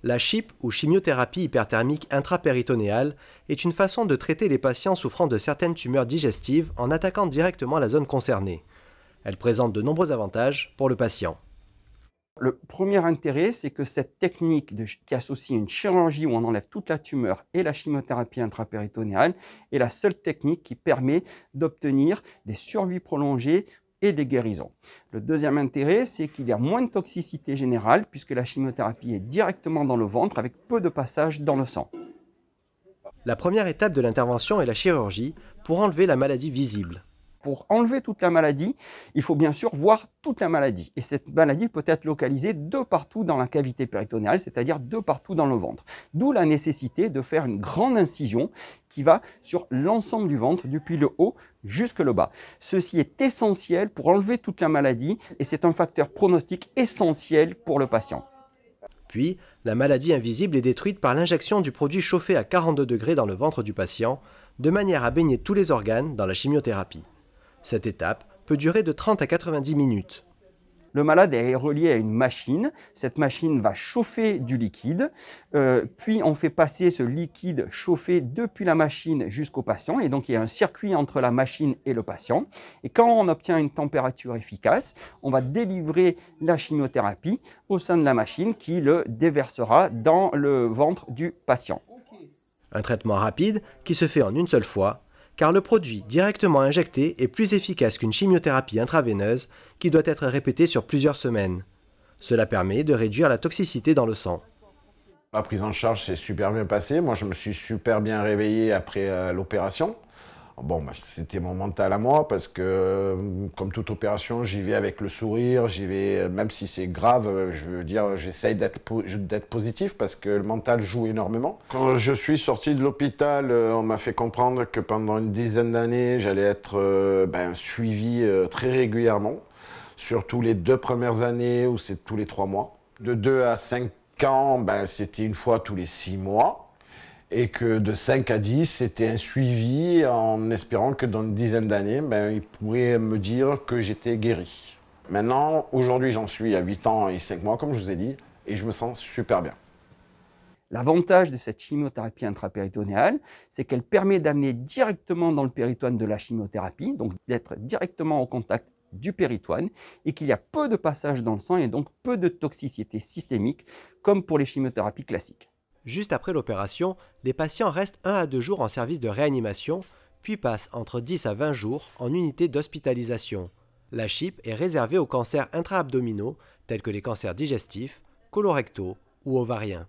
La CHIP, ou chimiothérapie hyperthermique intrapéritonéale, est une façon de traiter les patients souffrant de certaines tumeurs digestives en attaquant directement la zone concernée. Elle présente de nombreux avantages pour le patient. Le premier intérêt, c'est que cette technique qui associe une chirurgie où on enlève toute la tumeur et la chimiothérapie intrapéritonéale est la seule technique qui permet d'obtenir des survies prolongées et des guérisons. Le deuxième intérêt, c'est qu'il y a moins de toxicité générale puisque la chimiothérapie est directement dans le ventre avec peu de passage dans le sang. La première étape de l'intervention est la chirurgie pour enlever la maladie visible. Pour enlever toute la maladie, il faut bien sûr voir toute la maladie. Et cette maladie peut être localisée de partout dans la cavité péritonéale, c'est-à-dire de partout dans le ventre. D'où la nécessité de faire une grande incision qui va sur l'ensemble du ventre, depuis le haut jusque le bas. Ceci est essentiel pour enlever toute la maladie et c'est un facteur pronostic essentiel pour le patient. Puis, la maladie invisible est détruite par l'injection du produit chauffé à 42 degrés dans le ventre du patient, de manière à baigner tous les organes dans la chimiothérapie. Cette étape peut durer de 30 à 90 minutes. Le malade est relié à une machine. Cette machine va chauffer du liquide, puis on fait passer ce liquide chauffé depuis la machine jusqu'au patient. Et donc, il y a un circuit entre la machine et le patient. Et quand on obtient une température efficace, on va délivrer la chimiothérapie au sein de la machine qui le déversera dans le ventre du patient. Un traitement rapide qui se fait en une seule fois, car le produit directement injecté est plus efficace qu'une chimiothérapie intraveineuse qui doit être répétée sur plusieurs semaines. Cela permet de réduire la toxicité dans le sang. La prise en charge s'est super bien passée. Moi, je me suis super bien réveillé après l'opération. Bon, c'était mon mental à moi parce que, comme toute opération, j'y vais avec le sourire, j'y vais, même si c'est grave, je veux dire, j'essaye d'être positif parce que le mental joue énormément. Quand je suis sorti de l'hôpital, on m'a fait comprendre que pendant une dizaine d'années, j'allais être suivi très régulièrement, surtout les 2 premières années où c'est tous les 3 mois. De 2 à 5 ans, c'était une fois tous les 6 mois. Et que de 5 à 10, c'était un suivi en espérant que dans une dizaine d'années, ils pourraient me dire que j'étais guéri. Maintenant, aujourd'hui, j'en suis à 8 ans et 5 mois, comme je vous ai dit, et je me sens super bien. L'avantage de cette chimiothérapie intrapéritonéale, c'est qu'elle permet d'amener directement dans le péritoine de la chimiothérapie, donc d'être directement au contact du péritoine, et qu'il y a peu de passage dans le sang et donc peu de toxicité systémique, comme pour les chimiothérapies classiques. Juste après l'opération, les patients restent 1 à 2 jours en service de réanimation, puis passent entre 10 à 20 jours en unité d'hospitalisation. La CHIP est réservée aux cancers intra-abdominaux, tels que les cancers digestifs, colorectaux ou ovariens.